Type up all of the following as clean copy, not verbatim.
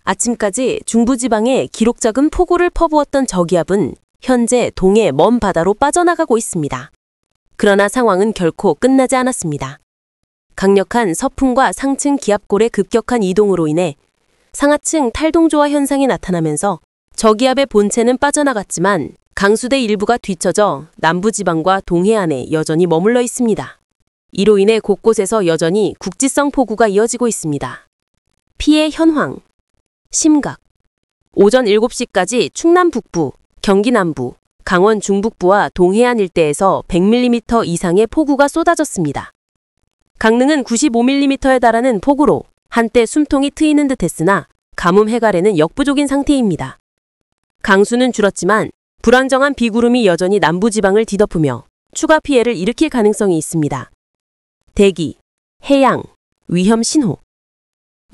아침까지 중부지방에 기록적인 폭우를 퍼부었던 저기압은 현재 동해 먼 바다로 빠져나가고 있습니다. 그러나 상황은 결코 끝나지 않았습니다. 강력한 서풍과 상층 기압골의 급격한 이동으로 인해 상하층 탈동조화 현상이 나타나면서 저기압의 본체는 빠져나갔지만 강수대 일부가 뒤처져 남부지방과 동해안에 여전히 머물러 있습니다. 이로 인해 곳곳에서 여전히 국지성 폭우가 이어지고 있습니다. 피해 현황 심각 오전 7시까지 충남 북부, 경기 남부, 강원 중북부와 동해안 일대에서 100mm 이상의 폭우가 쏟아졌습니다. 강릉은 95mm에 달하는 폭우로 한때 숨통이 트이는 듯 했으나 가뭄 해갈에는 역부족인 상태입니다. 강수는 줄었지만 불안정한 비구름이 여전히 남부지방을 뒤덮으며 추가 피해를 일으킬 가능성이 있습니다. 대기, 해양, 위험 신호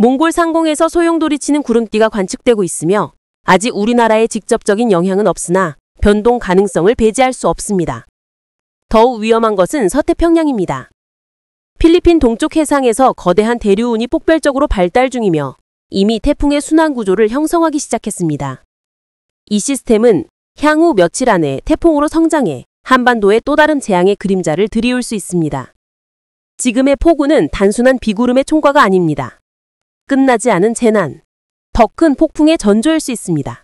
몽골 상공에서 소용돌이치는 구름띠가 관측되고 있으며 아직 우리나라에 직접적인 영향은 없으나 변동 가능성을 배제할 수 없습니다. 더욱 위험한 것은 서태평양입니다. 필리핀 동쪽 해상에서 거대한 대류운이 폭발적으로 발달 중이며 이미 태풍의 순환 구조를 형성하기 시작했습니다. 이 시스템은 향후 며칠 안에 태풍으로 성장해 한반도에 또 다른 재앙의 그림자를 들이울 수 있습니다. 지금의 폭우는 단순한 비구름의 총과가 아닙니다. 끝나지 않은 재난, 더 큰 폭풍의 전조일 수 있습니다.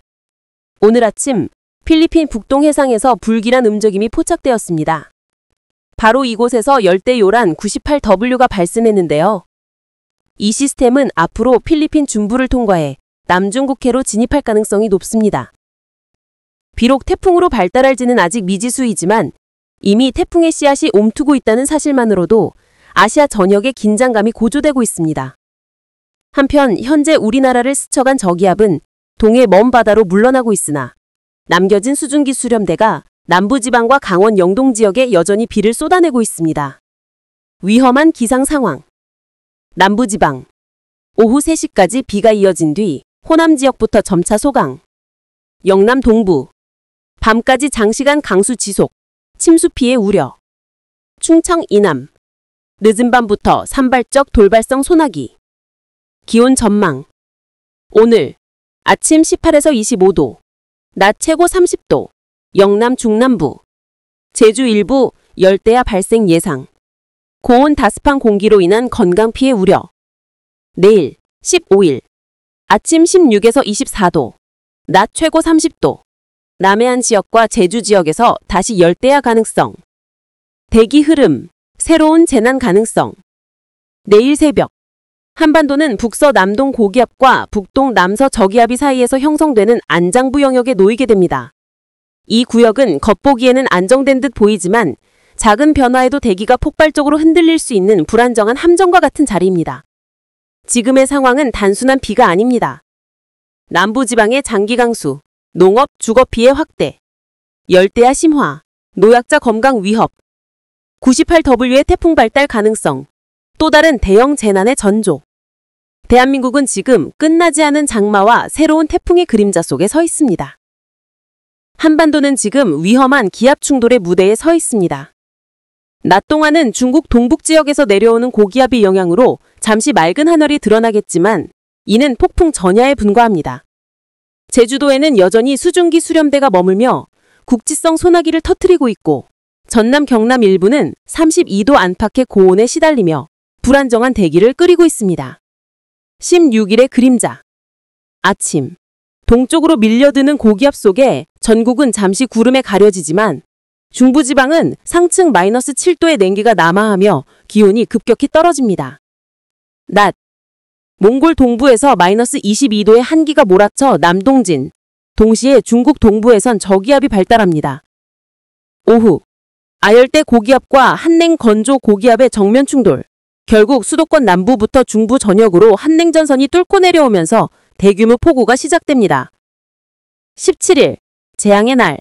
오늘 아침 필리핀 북동 해상에서 불길한 움직임이 포착되었습니다. 바로 이곳에서 열대요란 98W가 발생했는데요. 이 시스템은 앞으로 필리핀 중부를 통과해 남중국해로 진입할 가능성이 높습니다. 비록 태풍으로 발달할지는 아직 미지수이지만 이미 태풍의 씨앗이 옴투고 있다는 사실만으로도 아시아 전역의 긴장감이 고조되고 있습니다. 한편 현재 우리나라를 스쳐간 저기압은 동해 먼 바다로 물러나고 있으나 남겨진 수증기 수렴대가 남부지방과 강원 영동 지역에 여전히 비를 쏟아내고 있습니다. 위험한 기상 상황 남부지방 오후 3시까지 비가 이어진 뒤 호남 지역부터 점차 소강 영남 동부 밤까지 장시간 강수 지속 침수 피해 우려 충청 이남 늦은 밤부터 산발적 돌발성 소나기 기온 전망 오늘 아침 18에서 25도 낮 최고 30도 영남 중남부 제주 일부 열대야 발생 예상 고온 다습한 공기로 인한 건강 피해 우려 내일 15일 아침 16에서 24도 낮 최고 30도 남해안 지역과 제주 지역에서 다시 열대야 가능성 대기 흐름 새로운 재난 가능성 내일 새벽 한반도는 북서남동 고기압과 북동 남서 저기압이 사이에서 형성되는 안장부 영역에 놓이게 됩니다. 이 구역은 겉보기에는 안정된 듯 보이지만 작은 변화에도 대기가 폭발적으로 흔들릴 수 있는 불안정한 함정과 같은 자리입니다. 지금의 상황은 단순한 비가 아닙니다. 남부지방의 장기 강수, 농업, 주거 피해 확대, 열대야 심화, 노약자 건강 위협, 98W의 태풍 발달 가능성, 또 다른 대형 재난의 전조. 대한민국은 지금 끝나지 않은 장마와 새로운 태풍의 그림자 속에 서 있습니다. 한반도는 지금 위험한 기압 충돌의 무대에 서 있습니다. 낮 동안은 중국 동북 지역에서 내려오는 고기압의 영향으로 잠시 맑은 하늘이 드러나겠지만 이는 폭풍 전야에 불과합니다. 제주도에는 여전히 수증기 수렴대가 머물며 국지성 소나기를 터뜨리고 있고 전남 경남 일부는 32도 안팎의 고온에 시달리며 불안정한 대기를 끓이고 있습니다. 16일의 그림자 아침 동쪽으로 밀려드는 고기압 속에 전국은 잠시 구름에 가려지지만 중부지방은 상층 마이너스 7도의 냉기가 남하하며 기온이 급격히 떨어집니다. 낮 몽골 동부에서 마이너스 22도의 한기가 몰아쳐 남동진, 동시에 중국 동부에선 저기압이 발달합니다. 오후 아열대 고기압과 한냉 건조 고기압의 정면 충돌, 결국 수도권 남부부터 중부 전역으로 한냉전선이 뚫고 내려오면서 대규모 폭우가 시작됩니다. 17일 재앙의 날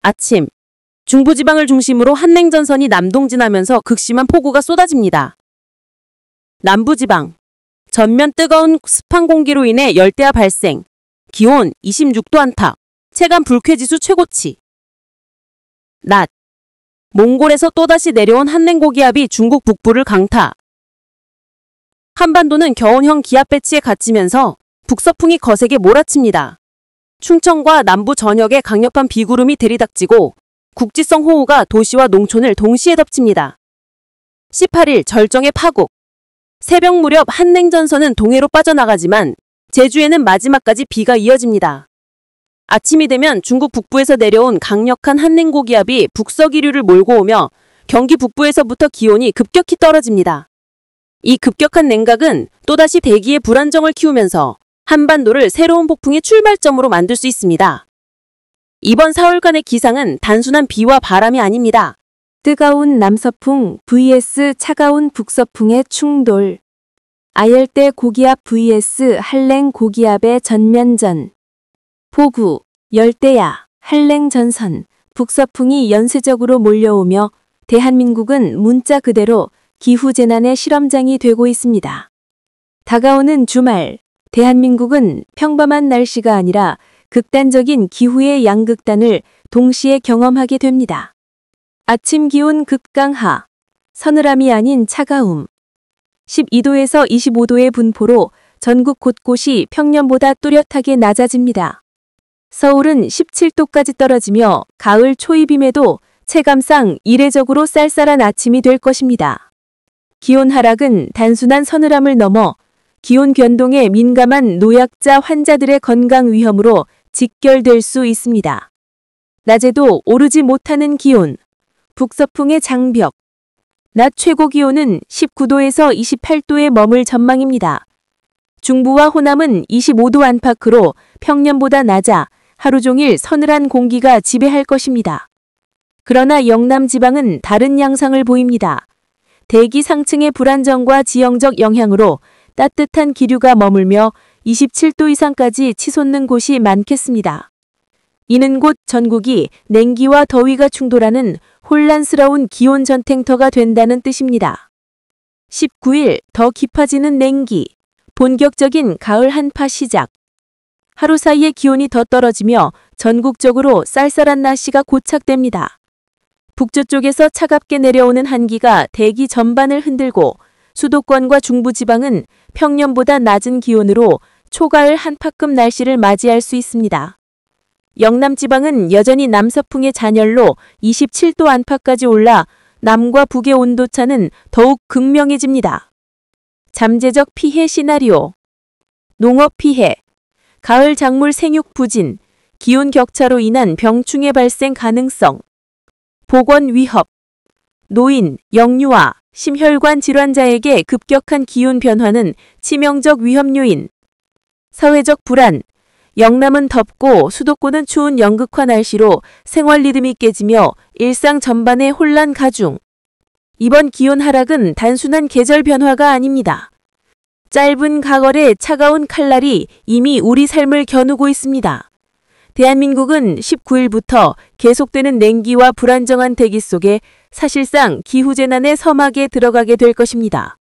아침 중부지방을 중심으로 한냉전선이 남동진하면서 극심한 폭우가 쏟아집니다. 남부지방 전면 뜨거운 습한 공기로 인해 열대야 발생, 기온 26도 안팎, 체감 불쾌지수 최고치. 낮 몽골에서 또다시 내려온 한냉고기압이 중국 북부를 강타. 한반도는 겨울형 기압 배치에 갇히면서 북서풍이 거세게 몰아칩니다. 충청과 남부 전역에 강력한 비구름이 들이닥치고 국지성 호우가 도시와 농촌을 동시에 덮칩니다. 18일 절정의 파국. 새벽 무렵 한랭전선은 동해로 빠져나가지만 제주에는 마지막까지 비가 이어집니다. 아침이 되면 중국 북부에서 내려온 강력한 한랭고기압이 북서기류를 몰고 오며 경기 북부에서부터 기온이 급격히 떨어집니다. 이 급격한 냉각은 또다시 대기의 불안정을 키우면서 한반도를 새로운 폭풍의 출발점으로 만들 수 있습니다. 이번 4월간의 기상은 단순한 비와 바람이 아닙니다. 뜨거운 남서풍 vs 차가운 북서풍의 충돌. 아열대 고기압 vs 한랭 고기압의 전면전. 폭우, 열대야, 한랭 전선, 북서풍이 연쇄적으로 몰려오며 대한민국은 문자 그대로 기후재난의 실험장이 되고 있습니다. 다가오는 주말, 대한민국은 평범한 날씨가 아니라 극단적인 기후의 양극단을 동시에 경험하게 됩니다. 아침 기온 급강하, 서늘함이 아닌 차가움. 12도에서 25도의 분포로 전국 곳곳이 평년보다 뚜렷하게 낮아집니다. 서울은 17도까지 떨어지며 가을 초입임에도 체감상 이례적으로 쌀쌀한 아침이 될 것입니다. 기온 하락은 단순한 서늘함을 넘어 기온 변동에 민감한 노약자 환자들의 건강 위험으로 직결될 수 있습니다. 낮에도 오르지 못하는 기온, 북서풍의 장벽. 낮 최고 기온은 19도에서 28도에 머물 전망입니다. 중부와 호남은 25도 안팎으로 평년보다 낮아 하루 종일 서늘한 공기가 지배할 것입니다. 그러나 영남 지방은 다른 양상을 보입니다. 대기 상층의 불안정과 지형적 영향으로 따뜻한 기류가 머물며 27도 이상까지 치솟는 곳이 많겠습니다. 이는 곧 전국이 냉기와 더위가 충돌하는 혼란스러운 기온 전탱터가 된다는 뜻입니다. 19일 더 깊어지는 냉기, 본격적인 가을 한파 시작. 하루 사이에 기온이 더 떨어지며 전국적으로 쌀쌀한 날씨가 고착됩니다. 북쪽에서 차갑게 내려오는 한기가 대기 전반을 흔들고 수도권과 중부지방은 평년보다 낮은 기온으로 초가을 한파급 날씨를 맞이할 수 있습니다. 영남지방은 여전히 남서풍의 잔열로 27도 안팎까지 올라 남과 북의 온도차는 더욱 극명해집니다. 잠재적 피해 시나리오. 농업 피해, 가을 작물 생육 부진, 기온 격차로 인한 병충해 발생 가능성, 보건 위협, 노인, 영유아, 심혈관 질환자에게 급격한 기온 변화는 치명적 위험 요인, 사회적 불안, 영남은 덥고 수도권은 추운 연극화 날씨로 생활 리듬이 깨지며 일상 전반의 혼란 가중. 이번 기온 하락은 단순한 계절 변화가 아닙니다. 짧은 가을의 차가운 칼날이 이미 우리 삶을 겨누고 있습니다. 대한민국은 19일부터 계속되는 냉기와 불안정한 대기 속에 사실상 기후재난의 서막에 들어가게 될 것입니다.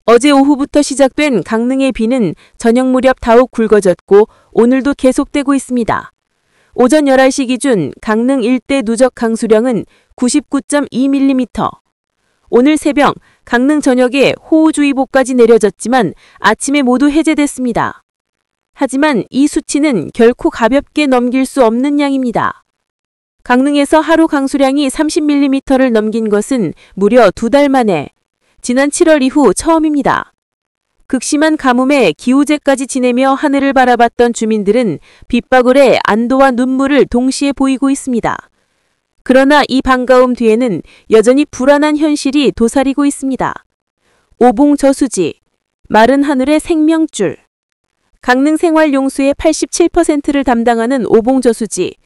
어제 오후부터 시작된 강릉의 비는 저녁 무렵 더욱 굵어졌고 오늘도 계속되고 있습니다. 오전 11시 기준 강릉 일대 누적 강수량은 99.2mm. 오늘 새벽 강릉 전역에 호우주의보까지 내려졌지만 아침에 모두 해제됐습니다. 하지만 이 수치는 결코 가볍게 넘길 수 없는 양입니다. 강릉에서 하루 강수량이 30mm를 넘긴 것은 무려 2달 만에 지난 7월 이후 처음입니다. 극심한 가뭄에 기우제까지 지내며 하늘을 바라봤던 주민들은 빗방울에 안도와 눈물을 동시에 보이고 있습니다. 그러나 이 반가움 뒤에는 여전히 불안한 현실이 도사리고 있습니다. 오봉저수지, 마른 하늘의 생명줄. 강릉 생활용수의 87%를 담당하는 오봉저수지.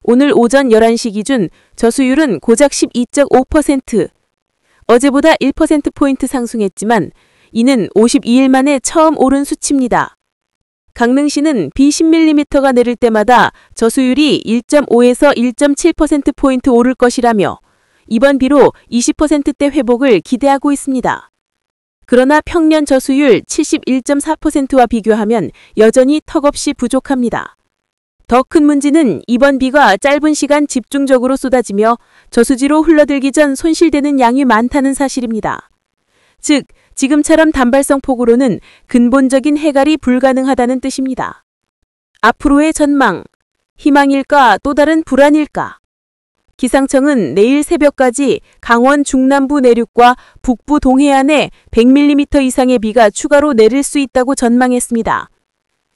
오늘 오전 11시 기준 저수율은 고작 12.5%. 어제보다 1%포인트 상승했지만 이는 52일 만에 처음 오른 수치입니다. 강릉시는 비 10mm가 내릴 때마다 저수율이 1.5에서 1.7%포인트 오를 것이라며 이번 비로 20%대 회복을 기대하고 있습니다. 그러나 평년 저수율 71.4%와 비교하면 여전히 턱없이 부족합니다. 더 큰 문제는 이번 비가 짧은 시간 집중적으로 쏟아지며 저수지로 흘러들기 전 손실되는 양이 많다는 사실입니다. 즉, 지금처럼 단발성 폭우로는 근본적인 해갈이 불가능하다는 뜻입니다. 앞으로의 전망, 희망일까 또 다른 불안일까? 기상청은 내일 새벽까지 강원 중남부 내륙과 북부 동해안에 100mm 이상의 비가 추가로 내릴 수 있다고 전망했습니다.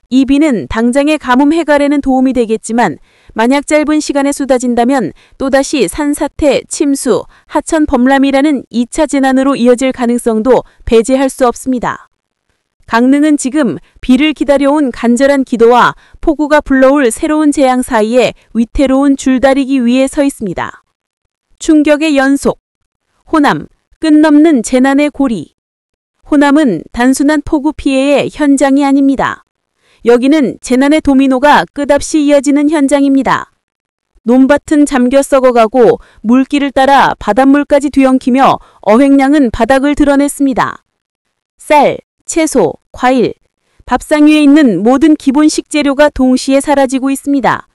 이 비는 당장의 가뭄 해갈에는 도움이 되겠지만 만약 짧은 시간에 쏟아진다면 또다시 산사태, 침수, 하천 범람이라는 2차 재난으로 이어질 가능성도 배제할 수 없습니다. 강릉은 지금 비를 기다려온 간절한 기도와 폭우가 불러올 새로운 재앙 사이에 위태로운 줄다리기 위에 서 있습니다. 충격의 연속, 호남, 끝넘는 재난의 고리. 호남은 단순한 폭우 피해의 현장이 아닙니다. 여기는 재난의 도미노가 끝없이 이어지는 현장입니다. 논밭은 잠겨 썩어가고 물길을 따라 바닷물까지 뒤엉키며 어획량은 바닥을 드러냈습니다. 쌀, 채소, 과일, 밥상 위에 있는 모든 기본 식재료가 동시에 사라지고 있습니다.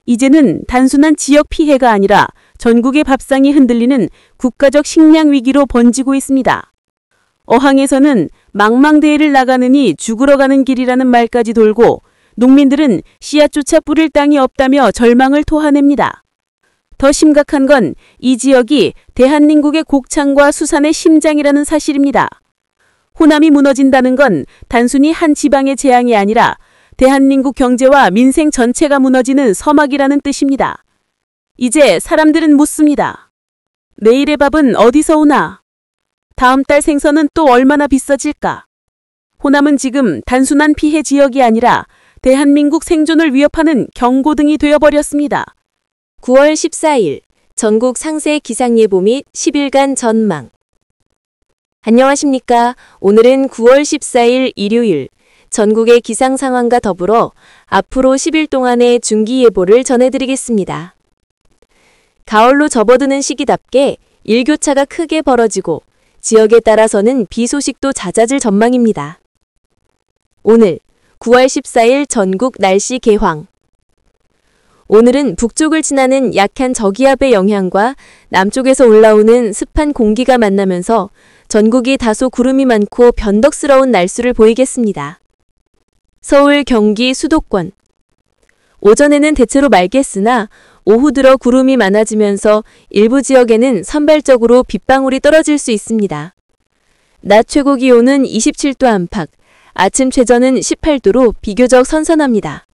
이제는 단순한 지역 피해가 아니라 전국의 밥상이 흔들리는 국가적 식량 위기로 번지고 있습니다. 어항에서는 망망대해를 나가느니 죽으러 가는 길이라는 말까지 돌고 농민들은 씨앗조차 뿌릴 땅이 없다며 절망을 토하냅니다. 더 심각한 건 이 지역이 대한민국의 곡창과 수산의 심장이라는 사실입니다. 호남이 무너진다는 건 단순히 한 지방의 재앙이 아니라 대한민국 경제와 민생 전체가 무너지는 서막이라는 뜻입니다. 이제 사람들은 묻습니다. 내일의 밥은 어디서 오나? 다음 달 생선은 또 얼마나 비싸질까? 호남은 지금 단순한 피해 지역이 아니라 대한민국 생존을 위협하는 경고등이 되어버렸습니다. 9월 14일 전국 상세 기상예보 및 10일간 전망. 안녕하십니까? 오늘은 9월 14일 일요일 전국의 기상 상황과 더불어 앞으로 10일 동안의 중기예보를 전해드리겠습니다. 가을로 접어드는 시기답게 일교차가 크게 벌어지고 지역에 따라서는 비 소식도 잦아질 전망입니다. 오늘 9월 14일 전국 날씨 개황. 오늘은 북쪽을 지나는 약한 저기압의 영향과 남쪽에서 올라오는 습한 공기가 만나면서 전국이 다소 구름이 많고 변덕스러운 날씨를 보이겠습니다. 서울, 경기, 수도권. 오전에는 대체로 맑겠으나 오후 들어 구름이 많아지면서 일부 지역에는 선발적으로 빗방울이 떨어질 수 있습니다. 낮 최고 기온은 27도 안팎, 아침 최저는 18도로 비교적 선선합니다.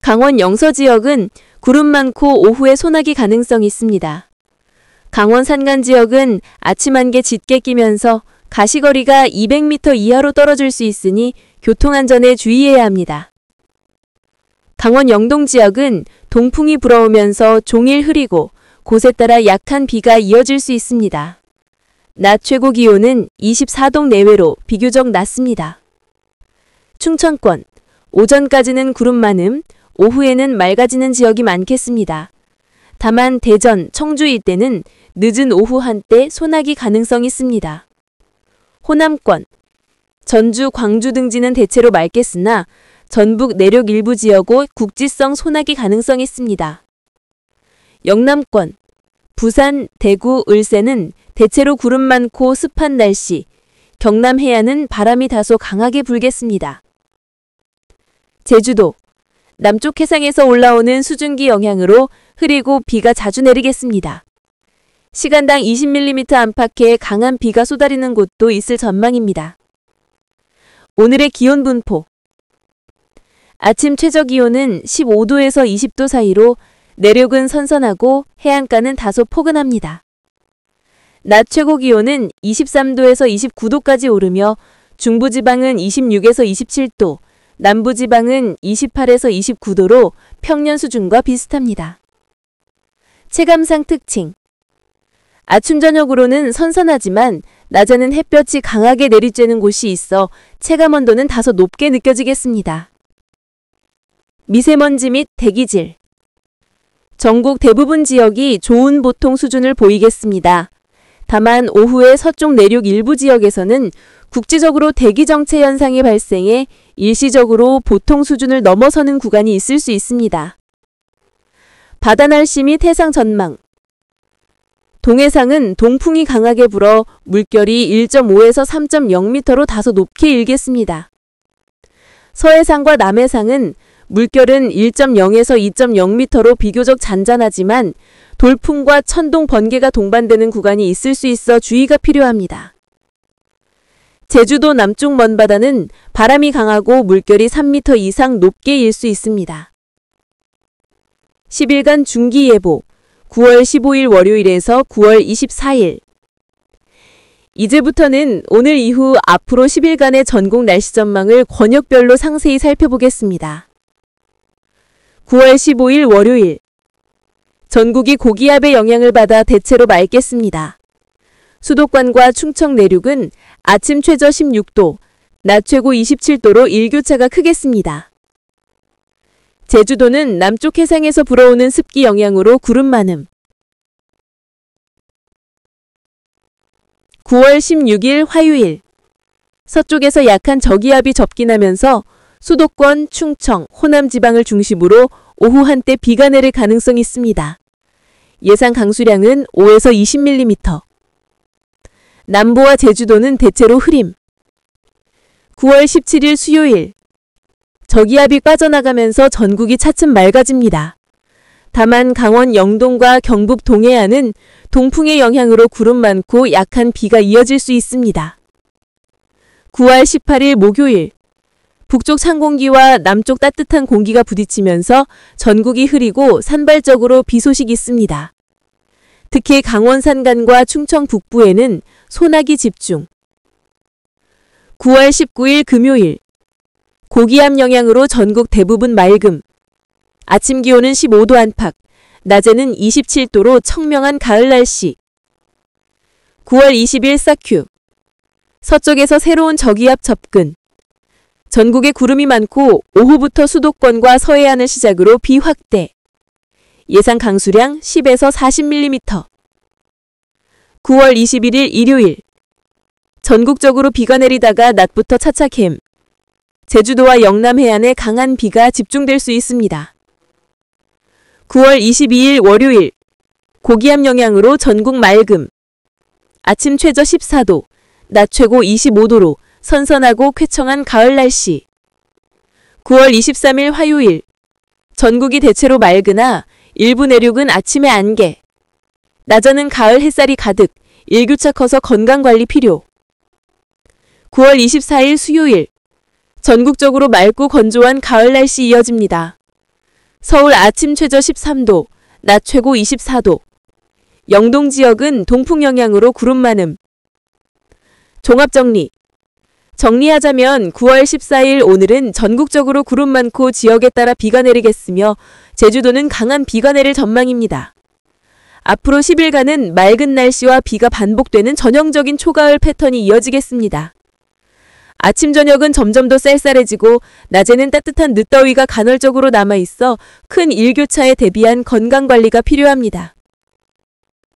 강원 영서 지역은 구름 많고 오후에 소나기 가능성이 있습니다. 강원 산간 지역은 아침 안개 짙게 끼면서 가시거리가 200m 이하로 떨어질 수 있으니 교통안전에 주의해야 합니다. 강원 영동 지역은 동풍이 불어오면서 종일 흐리고 곳에 따라 약한 비가 이어질 수 있습니다. 낮 최고 기온은 24도 내외로 비교적 낮습니다. 충청권, 오전까지는 구름 많음, 오후에는 맑아지는 지역이 많겠습니다. 다만 대전, 청주 일대는 늦은 오후 한때 소나기 가능성이 있습니다. 호남권, 전주, 광주 등지는 대체로 맑겠으나 전북 내륙 일부 지역에 국지성 소나기 가능성이 있습니다. 영남권, 부산, 대구, 을새는 대체로 구름 많고 습한 날씨, 경남 해안은 바람이 다소 강하게 불겠습니다. 제주도, 남쪽 해상에서 올라오는 수증기 영향으로 흐리고 비가 자주 내리겠습니다. 시간당 20mm 안팎의 강한 비가 쏟아지는 곳도 있을 전망입니다. 오늘의 기온 분포. 아침 최저 기온은 15도에서 20도 사이로 내륙은 선선하고 해안가는 다소 포근합니다. 낮 최고 기온은 23도에서 29도까지 오르며 중부지방은 26에서 27도, 남부지방은 28에서 29도로 평년 수준과 비슷합니다. 체감상 특징. 아침 저녁으로는 선선하지만 낮에는 햇볕이 강하게 내리쬐는 곳이 있어 체감 온도는 다소 높게 느껴지겠습니다. 미세먼지 및 대기질. 전국 대부분 지역이 좋은 보통 수준을 보이겠습니다. 다만 오후에 서쪽 내륙 일부 지역에서는 국지적으로 대기 정체 현상이 발생해 일시적으로 보통 수준을 넘어서는 구간이 있을 수 있습니다. 바다 날씨 및 해상 전망. 동해상은 동풍이 강하게 불어 물결이 1.5에서 3.0m로 다소 높게 일겠습니다. 서해상과 남해상은 물결은 1.0에서 2.0m로 비교적 잔잔하지만 돌풍과 천둥, 번개가 동반되는 구간이 있을 수 있어 주의가 필요합니다. 제주도 남쪽 먼바다는 바람이 강하고 물결이 3m 이상 높게 일 수 있습니다. 10일간 중기예보 9월 15일 월요일에서 9월 24일. 이제부터는 오늘 이후 앞으로 10일간의 전국 날씨 전망을 권역별로 상세히 살펴보겠습니다. 9월 15일 월요일. 전국이 고기압의 영향을 받아 대체로 맑겠습니다. 수도권과 충청 내륙은 아침 최저 16도, 낮 최고 27도로 일교차가 크겠습니다. 제주도는 남쪽 해상에서 불어오는 습기 영향으로 구름 많음. 9월 16일 화요일. 서쪽에서 약한 저기압이 접근하면서 수도권, 충청, 호남 지방을 중심으로 오후 한때 비가 내릴 가능성이 있습니다. 예상 강수량은 5에서 20mm. 남부와 제주도는 대체로 흐림. 9월 17일 수요일. 저기압이 빠져나가면서 전국이 차츰 맑아집니다. 다만 강원 영동과 경북 동해안은 동풍의 영향으로 구름 많고 약한 비가 이어질 수 있습니다. 9월 18일 목요일. 북쪽 찬 공기와 남쪽 따뜻한 공기가 부딪히면서 전국이 흐리고 산발적으로 비 소식이 있습니다. 특히 강원 산간과 충청 북부에는 소나기 집중. 9월 19일 금요일. 고기압 영향으로 전국 대부분 맑음. 아침 기온은 15도 안팎, 낮에는 27도로 청명한 가을 날씨. 9월 20일 싹큐. 서쪽에서 새로운 저기압 접근. 전국에 구름이 많고 오후부터 수도권과 서해안을 시작으로 비 확대. 예상 강수량 10에서 40mm. 9월 21일 일요일. 전국적으로 비가 내리다가 낮부터 차차 갬. 제주도와 영남 해안에 강한 비가 집중될 수 있습니다. 9월 22일 월요일. 고기압 영향으로 전국 맑음. 아침 최저 14도, 낮 최고 25도로 선선하고 쾌청한 가을 날씨. 9월 23일 화요일. 전국이 대체로 맑으나 일부 내륙은 아침에 안개. 낮에는 가을 햇살이 가득, 일교차 커서 건강관리 필요. 9월 24일 수요일. 전국적으로 맑고 건조한 가을 날씨 이어집니다. 서울 아침 최저 13도, 낮 최고 24도. 영동 지역은 동풍 영향으로 구름 많음. 종합정리. 정리하자면 9월 14일 오늘은 전국적으로 구름 많고 지역에 따라 비가 내리겠으며 제주도는 강한 비가 내릴 전망입니다. 앞으로 10일간은 맑은 날씨와 비가 반복되는 전형적인 초가을 패턴이 이어지겠습니다. 아침 저녁은 점점 더 쌀쌀해지고 낮에는 따뜻한 늦더위가 간헐적으로 남아있어 큰 일교차에 대비한 건강관리가 필요합니다.